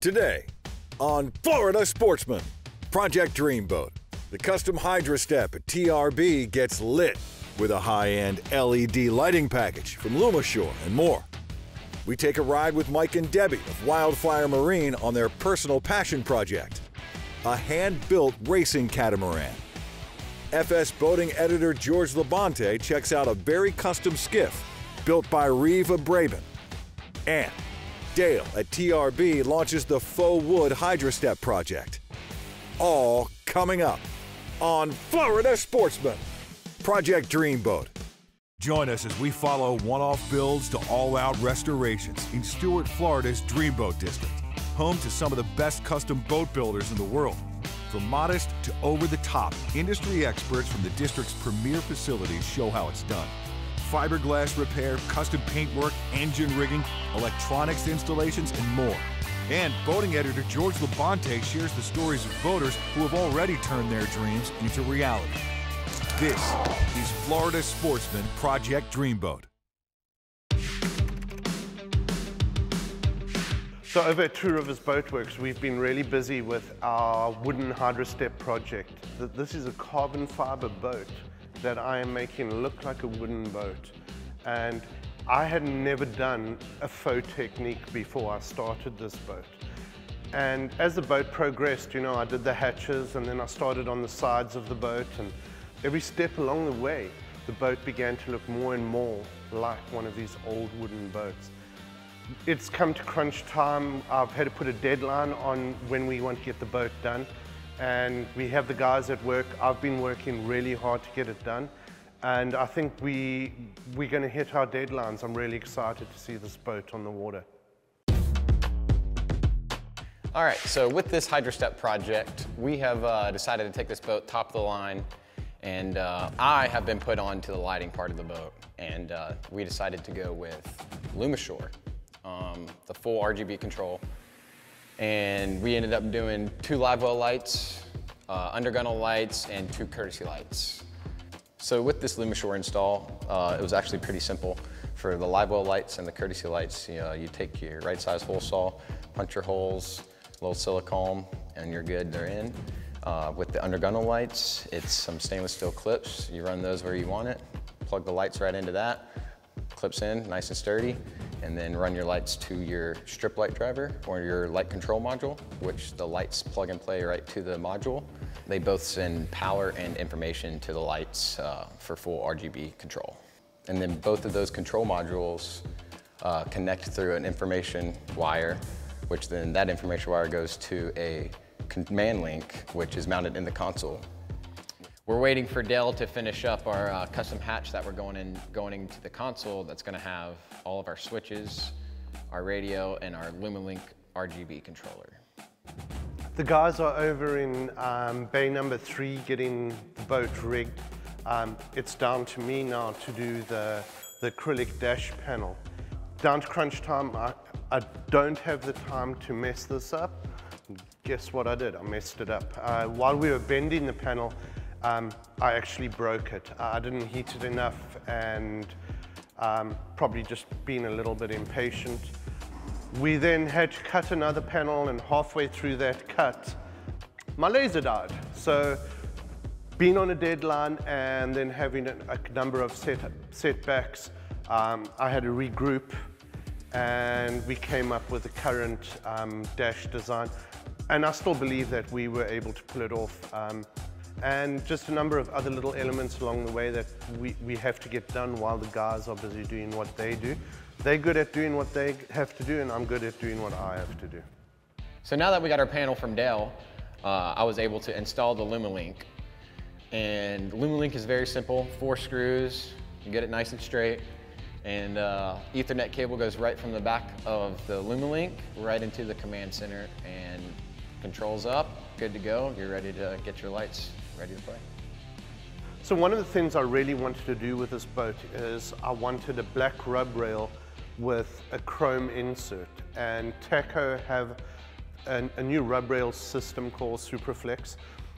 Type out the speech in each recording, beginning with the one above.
Today on Florida Sportsman Project Dreamboat, the custom Hydra Step at TRB gets lit with a high-end LED lighting package from Luma and more. We take a ride with Mike and Debbie of Wildfire Marine on their personal passion project, a hand-built racing catamaran. FS Boating editor George Labonte checks out a very custom skiff built by Reeve Abraven. And Dale at TRB launches the faux wood Hydra Step project. All coming up on Florida Sportsman Project Dreamboat. Join us as we follow one-off builds to all-out restorations in Stuart, Florida's Dreamboat District, home to some of the best custom boat builders in the world. From modest to over-the-top, industry experts from the district's premier facilities show how it's done. Fiberglass repair, custom paintwork, engine rigging, electronics installations, and more. And boating editor George Labonte shares the stories of boaters who have already turned their dreams into reality. This is Florida Sportsman Project Dreamboat. So over at Two Rivers Boatworks, we've been really busy with our wooden Hydra Step project. This is a carbon fiber boat that I am making look like a wooden boat. And I had never done a faux technique before I started this boat. And as the boat progressed, I did the hatches and then I started on the sides of the boat, and every step along the way, the boat began to look more and more like one of these old wooden boats. It's come to crunch time. I've had to put a deadline on when we want to get the boat done. And we have the guys at work. I've been working really hard to get it done. And I think we're going to hit our deadlines. I'm really excited to see this boat on the water. All right, so with this Hydra Step project, we have decided to take this boat top of the line. And I have been put on to the lighting part of the boat. And we decided to go with Luma, the full RGB control. And we ended up doing 2 live well lights, undergunnel lights, and 2 courtesy lights. So with this Luma install, it was actually pretty simple. For the live well lights and the courtesy lights, you take your right size hole saw, punch your holes, a little silicone, and you're good, they're in. With the undergunnel lights, it's some stainless steel clips. You run those where you want it, plug the lights right into that, clips in, nice and sturdy, and then run your lights to your strip light driver or your light control module, which the lights plug and play right to the module. They both send power and information to the lights for full RGB control. And then both of those control modules connect through an information wire, which then that information wire goes to a command link, which is mounted in the console. We're waiting for Dale to finish up our custom hatch that we're going into the console. That's going to have all of our switches, our radio, and our Luma RGB controller. The guys are over in bay number 3 getting the boat rigged. It's down to me now to do the acrylic dash panel. Down to crunch time, I don't have the time to mess this up. Guess what I did? I messed it up. While we were bending the panel, I actually broke it. I didn't heat it enough and probably just being a little bit impatient. We then had to cut another panel, and halfway through that cut, my laser died. So being on a deadline and then having a number of setbacks, I had to regroup, and we came up with the current dash design. And I still believe that we were able to pull it off. And just a number of other little elements along the way that we have to get done while the guys are busy doing what they do. They're good at doing what they have to do, and I'm good at doing what I have to do. So now that we got our panel from Dale, I was able to install the Luma Link. And Luma Link is very simple, 4 screws, you get it nice and straight. And Ethernet cable goes right from the back of the Luma Link right into the command center, and controls up, good to go. You're ready to get your lights ready to play. So one of the things I really wanted to do with this boat is I wanted a black rub rail with a chrome insert. And Taco have a new rub rail system called Superflex,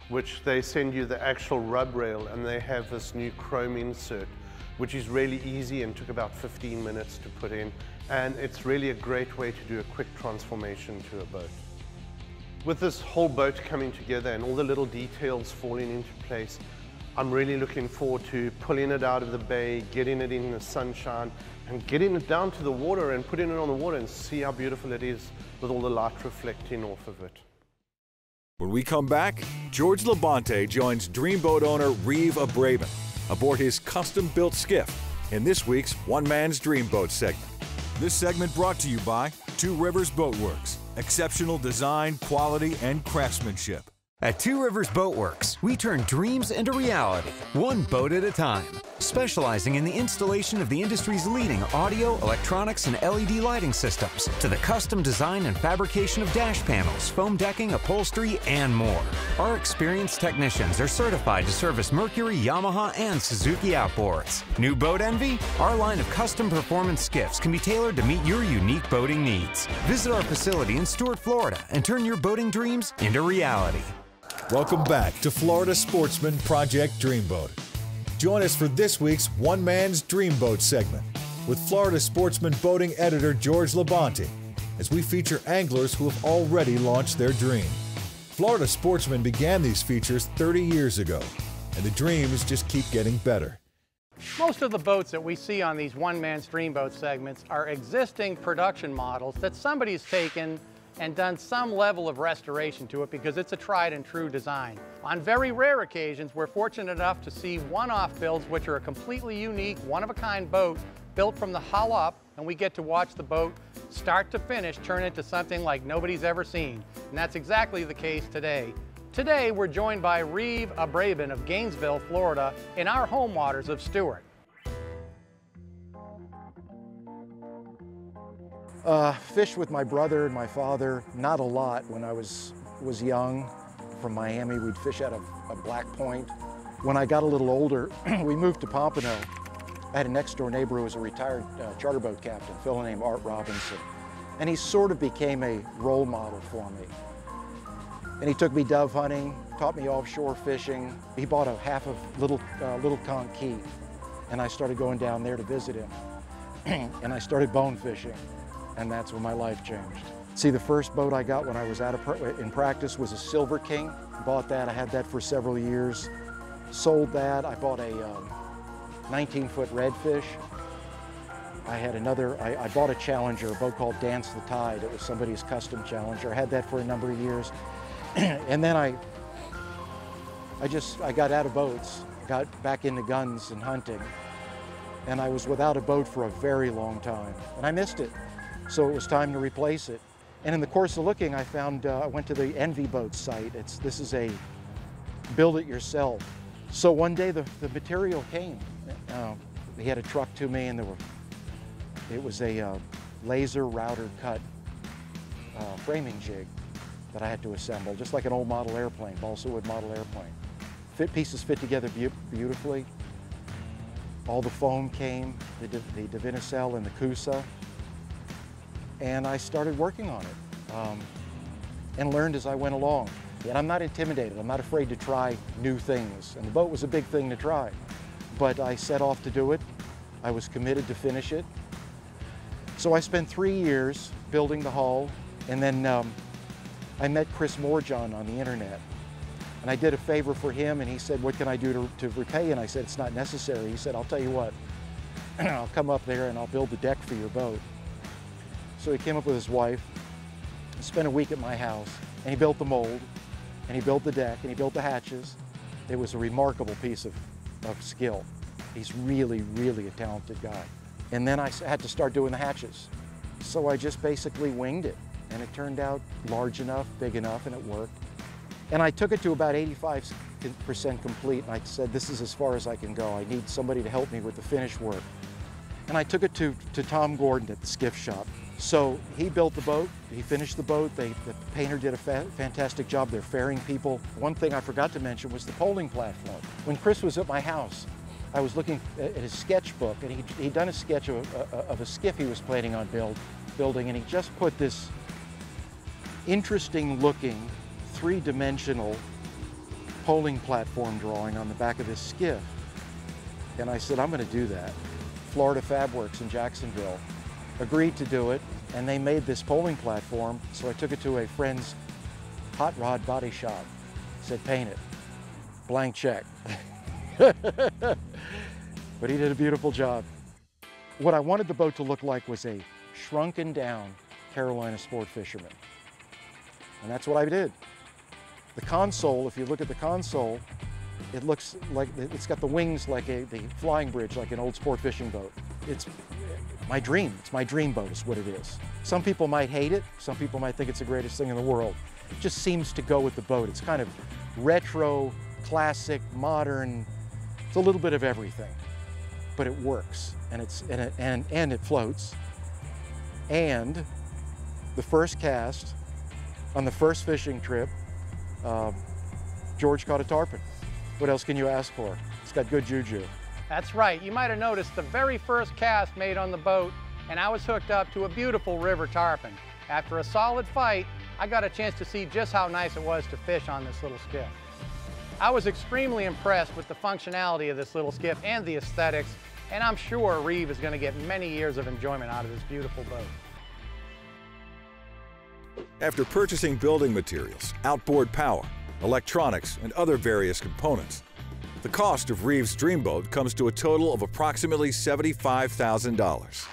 which they send you the actual rub rail, and they have this new chrome insert, which is really easy and took about 15 minutes to put in. And it's really a great way to do a quick transformation to a boat. With this whole boat coming together and all the little details falling into place, I'm really looking forward to pulling it out of the bay, getting it in the sunshine, and getting it down to the water and putting it on the water and see how beautiful it is with all the light reflecting off of it. When we come back, George Labonte joins Dreamboat owner Reeve Abraven aboard his custom-built skiff in this week's One Man's Dreamboat segment. This segment brought to you by Two Rivers Boat Works. Exceptional design, quality, and craftsmanship. At Two Rivers Boat Works, we turn dreams into reality, one boat at a time. Specializing in the installation of the industry's leading audio, electronics, and LED lighting systems, to the custom design and fabrication of dash panels, foam decking, upholstery, and more. Our experienced technicians are certified to service Mercury, Yamaha, and Suzuki outboards. New boat envy? Our line of custom performance skiffs can be tailored to meet your unique boating needs. Visit our facility in Stuart, Florida, and turn your boating dreams into reality. Welcome back to Florida Sportsman Project Dreamboat. Join us for this week's One Man's Dreamboat segment with Florida Sportsman boating editor George Labonte as we feature anglers who have already launched their dream. Florida Sportsman began these features 30 years ago, and the dreams just keep getting better. Most of the boats that we see on these One Man's Dreamboat segments are existing production models that somebody's taken and done some level of restoration to it because it's a tried and true design. On very rare occasions, we're fortunate enough to see one-off builds which are a completely unique, one-of-a-kind boat built from the hull up, and we get to watch the boat start to finish turn into something like nobody's ever seen. And that's exactly the case today. Today, we're joined by Reeve Abraven of Gainesville, Florida, in our home waters of Stuart. Fished with my brother and my father, not a lot when I was young. From Miami, we'd fish out of a Black Point. When I got a little older, we moved to Pompano. I had a next door neighbor who was a retired charter boat captain, a fellow named Art Robinson. And he sort of became a role model for me. And he took me dove hunting, taught me offshore fishing. He bought a half of Little Conch Key, and I started going down there to visit him. And I started bone fishing. And that's when my life changed. See, the first boat I got when I was in practice was a Silver King. Bought that, I had that for several years. Sold that, I bought a 19-foot redfish. I had another, I bought a Challenger, a boat called Dance the Tide. It was somebody's custom Challenger. I had that for a number of years. And then I got out of boats, got back into guns and hunting. And I was without a boat for a very long time, and I missed it. So it was time to replace it. And in the course of looking, I found, I went to the Envy Boat site. This is a build it yourself. So one day the material came. He had a truck to me, and it was a laser router cut framing jig that I had to assemble, just like an old model airplane, balsa wood model airplane. Pieces fit together beautifully. All the foam came, the Divinacell and the Cusa. And I started working on it and learned as I went along. And I'm not intimidated. I'm not afraid to try new things. And the boat was a big thing to try. But I set off to do it. I was committed to finish it. So I spent 3 years building the hull. And then I met Chris Morjohn on the internet. And I did a favor for him, and he said, what can I do to repay you? And I said, it's not necessary. He said, I'll tell you what, I'll come up there and I'll build the deck for your boat. So he came up with his wife, spent a week at my house, and he built the mold, and he built the deck, and he built the hatches. It was a remarkable piece of skill. He's really, really a talented guy. And then I had to start doing the hatches. So I just basically winged it, and it turned out large enough, big enough, and it worked. And I took it to about 85% complete, and I said, this is as far as I can go. I need somebody to help me with the finish work. And I took it to Tom Gordon at the skiff shop. So he built the boat, he finished the boat, the painter did a fantastic job, they're fairing people. One thing I forgot to mention was the poling platform. When Chris was at my house, I was looking at his sketchbook, and he'd done a sketch of a skiff he was planning on building, and he just put this interesting looking, three-dimensional poling platform drawing on the back of this skiff. And I said, I'm going to do that. Florida Fab Works in Jacksonville agreed to do it, and they made this poling platform. So I took it to a friend's Hot Rod Body Shop. Said paint it. Blank check. But he did a beautiful job. What I wanted the boat to look like was a shrunken down Carolina sport fisherman. And that's what I did. The console, if you look at the console, it looks like it's got the wings like the flying bridge, like an old sport fishing boat. It's my dream. It's my dream boat is what it is. Some people might hate it. Some people might think it's the greatest thing in the world. It just seems to go with the boat. It's kind of retro, classic, modern. It's a little bit of everything, but it works, and it floats. And the first cast on the first fishing trip, George caught a tarpon. What else can you ask for? It's got good juju. That's right. You might have noticed the very first cast made on the boat, and I was hooked up to a beautiful river tarpon. After a solid fight, I got a chance to see just how nice it was to fish on this little skiff. I was extremely impressed with the functionality of this little skiff and the aesthetics, and I'm sure Reeve is going to get many years of enjoyment out of this beautiful boat. After purchasing building materials, outboard power, electronics, and other various components, the cost of Reeve's Dreamboat comes to a total of approximately $75,000.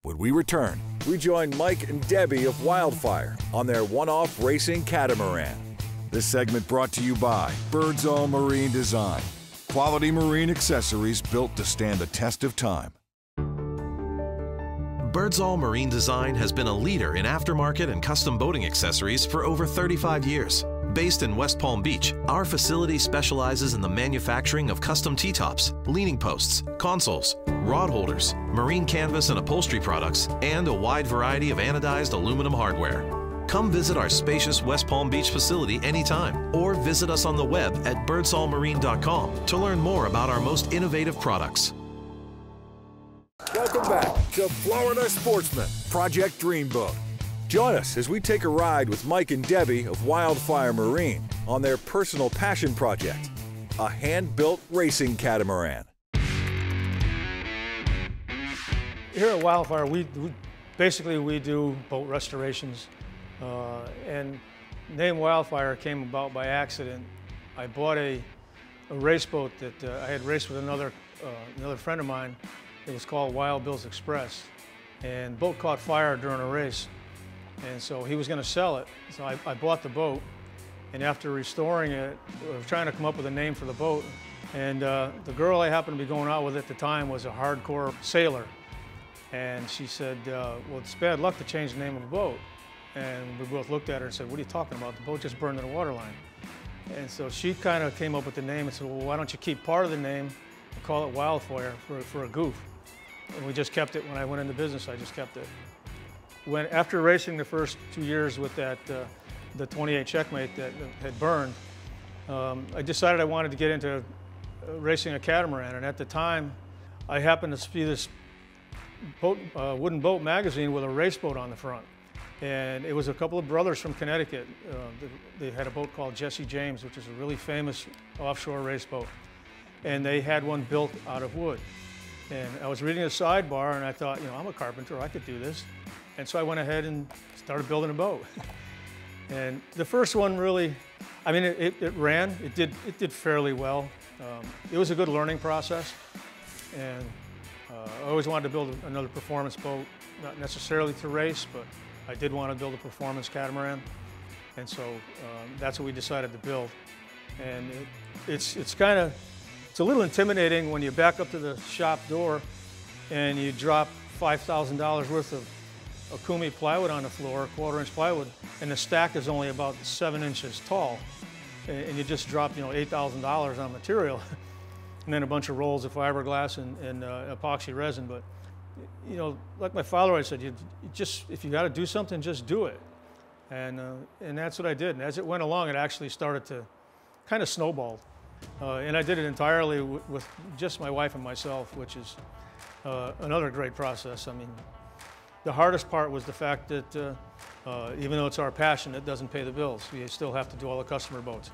When we return, we join Mike and Debbie of Wildfire on their one-off racing catamaran. This segment brought to you by Birdsall Marine Design. Quality marine accessories built to stand the test of time. Birdsall Marine Design has been a leader in aftermarket and custom boating accessories for over 35 years. Based in West Palm Beach, our facility specializes in the manufacturing of custom T-tops, leaning posts, consoles, rod holders, marine canvas and upholstery products, and a wide variety of anodized aluminum hardware. Come visit our spacious West Palm Beach facility anytime, or visit us on the web at birdsallmarine.com to learn more about our most innovative products. Welcome back to Florida Sportsman Project Dreamboat. Join us as we take a ride with Mike and Debbie of Wildfire Marine on their personal passion project, a hand-built racing catamaran. Here at Wildfire, we basically do boat restorations, and the name Wildfire came about by accident. I bought a race boat that I had raced with another friend of mine. It was called Wild Bill's Express, and the boat caught fire during a race, and so he was going to sell it. So I bought the boat, and after restoring it, I was trying to come up with a name for the boat, and the girl I happened to be going out with at the time was a hardcore sailor, and she said, well, it's bad luck to change the name of a boat. And we both looked at her and said, what are you talking about? The boat just burned in the waterline. And so she kind of came up with the name and said, well, why don't you keep part of the name and call it Wildfire for a goof? And we just kept it. When I went into business, I just kept it. After racing the first 2 years with that, the 28 Checkmate that had burned, I decided I wanted to get into racing a catamaran. And at the time, I happened to see this wooden boat magazine with a race boat on the front. And it was a couple of brothers from Connecticut. They had a boat called Jesse James, which is a really famous offshore race boat. And they had one built out of wood. And I was reading a sidebar and I thought, you know, I'm a carpenter, I could do this. And so I went ahead and started building a boat. And the first one really, I mean, it ran, it did fairly well. It was a good learning process. And I always wanted to build another performance boat, not necessarily to race, but I did want to build a performance catamaran. And so that's what we decided to build. And it's a little intimidating when you back up to the shop door and you drop $5,000 worth of Okumi plywood on the floor, 1/4-inch plywood, and the stack is only about 7 inches tall. And you just drop, you know, $8,000 on material. And then a bunch of rolls of fiberglass and epoxy resin. But, you know, like my father always said, if you got to do something, just do it. And that's what I did. And as it went along, it actually started to kind of snowball. And I did it entirely with just my wife and myself, which is another great process. I mean, the hardest part was the fact that even though it's our passion, it doesn't pay the bills. We still have to do all the customer boats.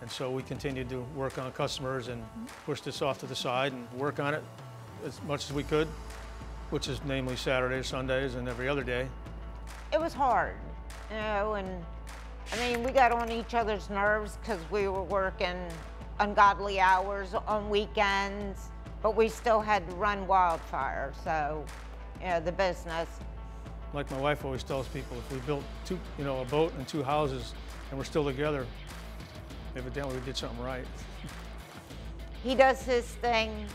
And so we continued to work on customers and push this off to the side and work on it as much as we could, which is namely Saturdays, Sundays, and every other day. It was hard, you know, and I mean, we got on each other's nerves because we were working ungodly hours on weekends, but we still had to run Wildfire, so, you know, the business. Like my wife always tells people, if we built a boat and 2 houses and we're still together, evidently we did something right. He does his thing,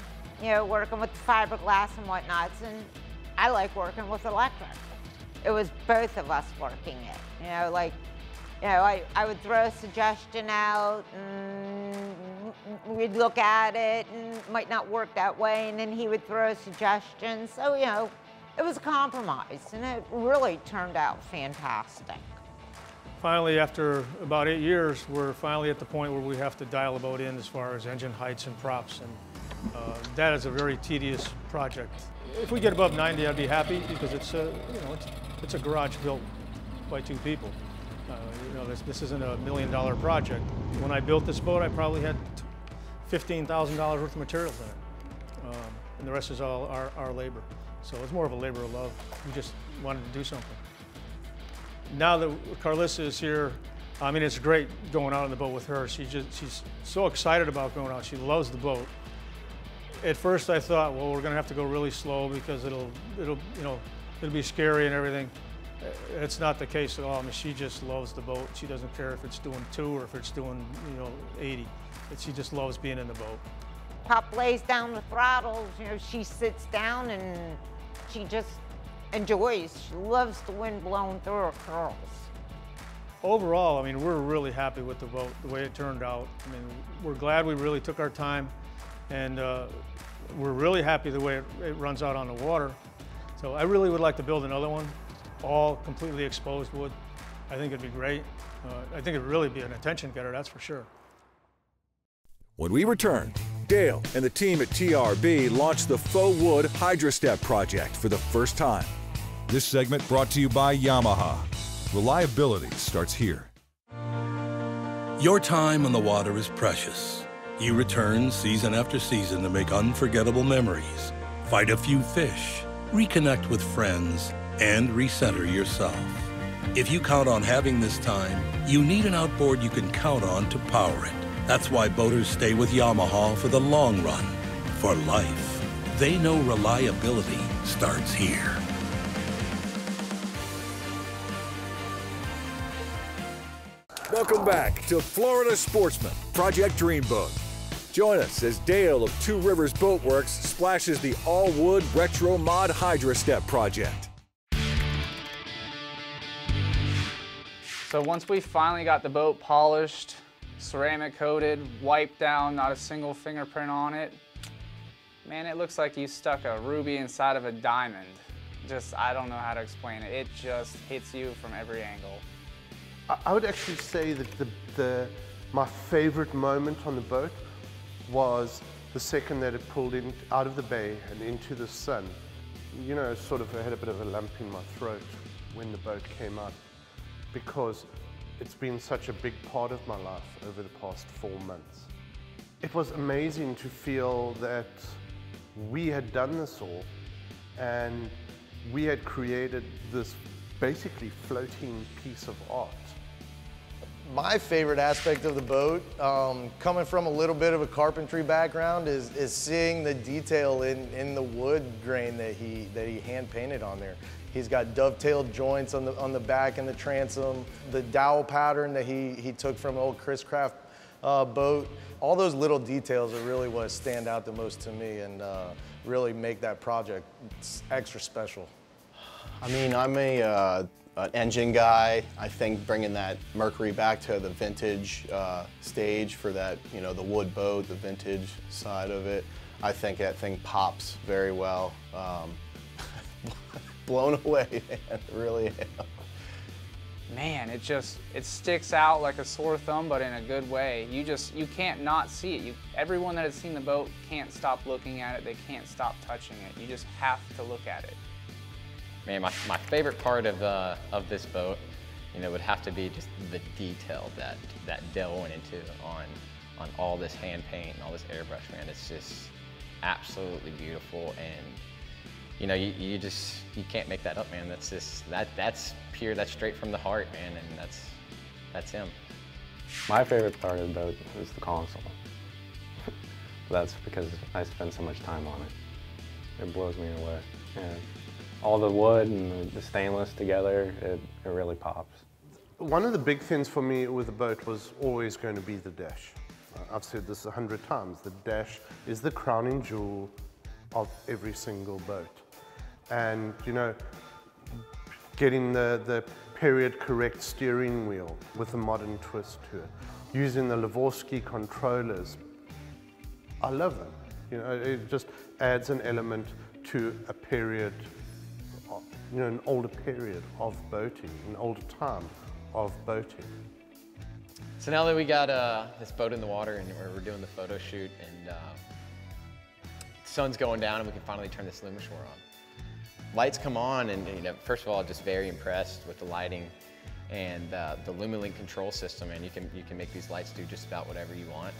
you know, working with fiberglass and whatnots, and I like working with electric. It was both of us working it, you know, like, you know, I would throw a suggestion out and we'd look at it and it might not work that way, and then he would throw a suggestion. So, you know, it was a compromise and it really turned out fantastic. Finally, after about 8 years, we're finally at the point where we have to dial the boat in as far as engine heights and props, and that is a very tedious project. If we get above 90, I'd be happy because it's it's a garage built by 2 people. You know, this isn't a $1 million project. When I built this boat, I probably had $15,000 worth of materials in it, and the rest is all our labor. So it's more of a labor of love. We just wanted to do something. Now that Carlissa is here, I mean, it's great going out on the boat with her. She's so excited about going out. She loves the boat. At first, I thought, well, we're going to have to go really slow because it'll be scary and everything. It's not the case at all. I mean, she just loves the boat. She doesn't care if it's doing 2 or if it's doing 80. She just loves being in the boat. Pop lays down the throttles, you know, she sits down and she just enjoys. She loves the wind blowing through her curls. Overall, I mean, we're really happy with the boat, the way it turned out. I mean, we're glad we really took our time, and we're really happy the way it runs out on the water. So I really would like to build another one, all completely exposed wood. I think it'd be great. I think it'd really be an attention getter, that's for sure. When we return, Dale and the team at TRB launched the faux wood HydroStep project for the first time. This segment brought to you by Yamaha. Reliability starts here. Your time on the water is precious. You return season after season to make unforgettable memories, fight a few fish, reconnect with friends, and recenter yourself. If you count on having this time, you need an outboard you can count on to power it. That's why boaters stay with Yamaha for the long run, for life. They know reliability starts here. Welcome back to Florida Sportsman Project Dreamboat. Join us as Dale of Two Rivers Boatworks splashes the all-wood retro mod HydroStep project. So once we finally got the boat polished, ceramic coated, wiped down, not a single fingerprint on it, man, it looks like you stuck a ruby inside of a diamond. I don't know how to explain it. It just hits you from every angle. I would actually say that my favorite moment on the boat was the second that it pulled in out of the bay and into the sun. You know, sort of I had a bit of a lump in my throat when the boat came out, because it's been such a big part of my life over the past 4 months. It was amazing to feel that we had done this all and we had created this basically floating piece of art. My favorite aspect of the boat, coming from a little bit of a carpentry background, is seeing the detail in the wood grain that he hand painted on there. He's got dovetailed joints on the back and the transom, the dowel pattern that he took from an old Chris Craft boat. All those little details are really what stand out the most to me and really make that project extra special. I mean, I'm an engine guy. I think bringing that Mercury back to the vintage stage for that, you know, the wood boat, the vintage side of it, I think that thing pops very well. Blown away, man, really am. Man, it sticks out like a sore thumb, but in a good way. You can't not see it. Everyone that has seen the boat can't stop looking at it. They can't stop touching it. You just have to look at it. Man, my favorite part of this boat, you know, would have to be just the detail that Dell went into on all this hand paint and all this airbrush, man. It's just absolutely beautiful, and you know, you can't make that up, man. That's pure, that's straight from the heart, man, and that's him. My favorite part of the boat is the console. That's because I spend so much time on it. It blows me away. And all the wood and the stainless together, it really pops. One of the big things for me with the boat was always going to be the dash. I've said this 100 times. The dash is the crowning jewel of every single boat. And, you know, getting the period correct steering wheel with a modern twist to it, using the Lavorsky controllers, I love them. You know, it just adds an element to a period, you know, an older period of boating, an older time of boating. So now that we got this boat in the water and we're doing the photo shoot and the sun's going down and we can finally turn this Luma shore on. Lights come on and, you know, first of all, just very impressed with the lighting and the LumaLink control system, and you can make these lights do just about whatever you want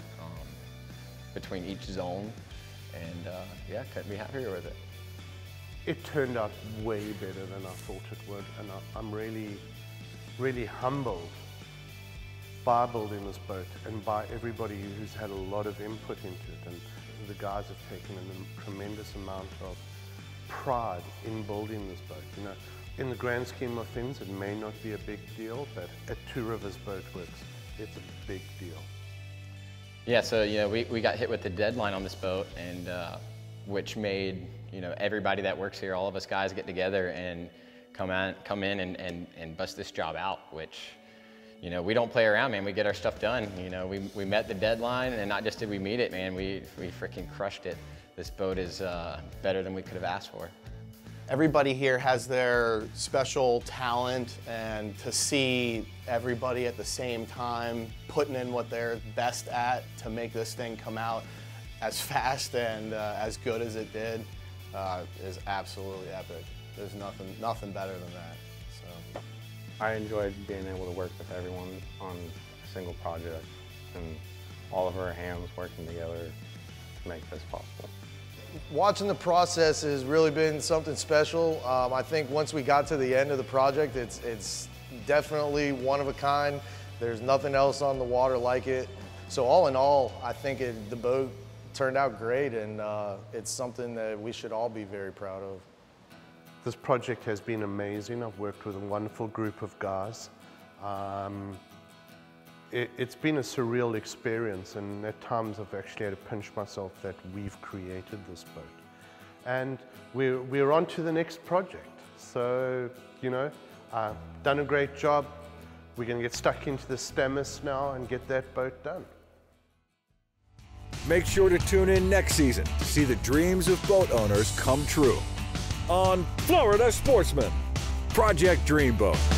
between each zone, and yeah, couldn't be happier with it. It turned out way better than I thought it would, and I'm really humbled by building this boat and by everybody who's had a lot of input into it, and the guys have taken a tremendous amount of pride in building this boat. You know, in the grand scheme of things, it may not be a big deal, but at Two Rivers Boat Works, it's a big deal. Yeah, so you know, we got hit with the deadline on this boat, and which made, you know, everybody that works here, all of us guys, get together and come in and bust this job out. Which, you know, we don't play around, man. We get our stuff done. You know, we met the deadline, and not just did we meet it, man. We freaking crushed it. This boat is better than we could have asked for. Everybody here has their special talent, and to see everybody at the same time putting in what they're best at to make this thing come out as fast and as good as it did is absolutely epic. There's nothing better than that. So I enjoyed being able to work with everyone on a single project and all of our hands working together to make this possible. Watching the process has really been something special. I think once we got to the end of the project, it's definitely one of a kind. There's nothing else on the water like it. So all in all, I think the boat turned out great, and it's something that we should all be very proud of. This project has been amazing. I've worked with a wonderful group of guys. It's been a surreal experience, and at times I've actually had to pinch myself that we've created this boat. And we're on to the next project. So, you know, done a great job. We're going to get stuck into the Stammis now and get that boat done. Make sure to tune in next season to see the dreams of boat owners come true on Florida Sportsman Project Dreamboat.